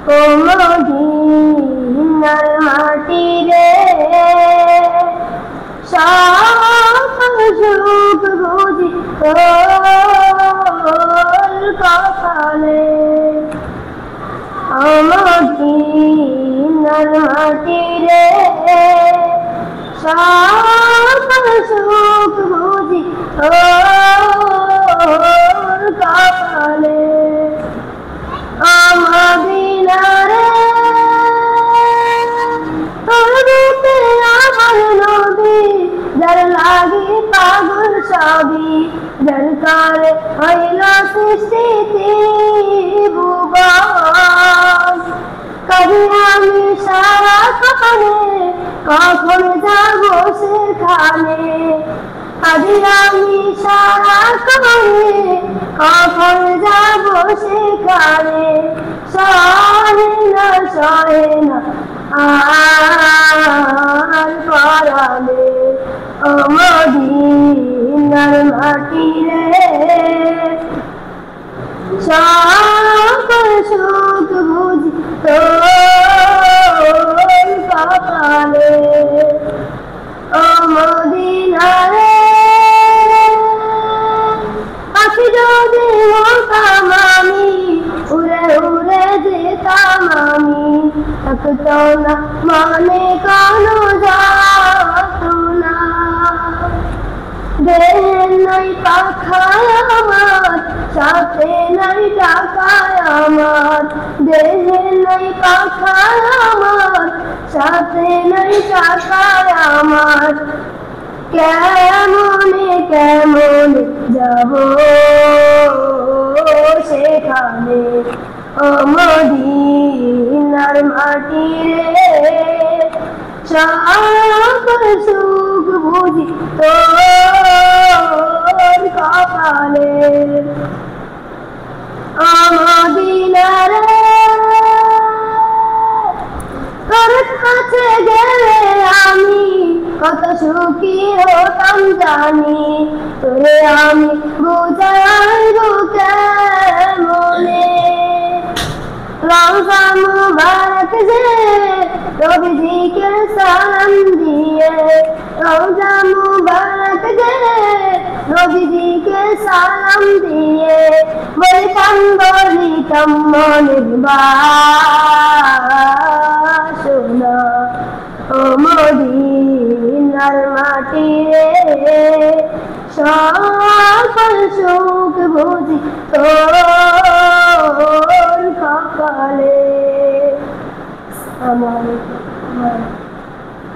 ও মদিনার মাটি রে সকল সুখ বুঝি তোর কপালে। ও মদিনার মাটি রে সকল সুখ বুঝি তোর কপালে। ও মদিনা রে তোর রূপে আমার নবী যার লাগি পাগল সবই যার কারে হইল সৃষ্টি ত্রিভুবন। কবি আমি সারা কপালে কখন যাবো সেখানে, কবি আমি সারা কপালে কখন যাবো সেখানে। সহে না আর পরালে। ও মদিনার মাটি রে সকল সুখ বুঝি তোর কপালে। ও মদিনা রে পাখি যদি হতাম আমি উড়ে উড়ে যেতাম আমি, থাকতো না মনে কোনো যাতনা। দেহে নাই পাখায় আমার সাথে নাই টাকায় আমার, দেহে নাই পাখায় আমার সাথে নাই টাকায় আমার। কেমনে কেমনে যাব সেখানে। ও মদিনার মাটি রে সকল সুখ বুঝি তোর কপালে। ও মদিনা রে তোর কাছে গেলে আমি কত সুখী হতাম জানি, তোরে আমি বুঝাইব কেমনে। রওজা মুবারক যে নবীজিকে সালাম দিয়ে, রওজা মুবারক যে নবীজিকে সালাম দিয়ে বলিতাম মনের বাসনা। ও মদিনার মাটি রে সকল সুখ বুঝি তোর কপালে। আমার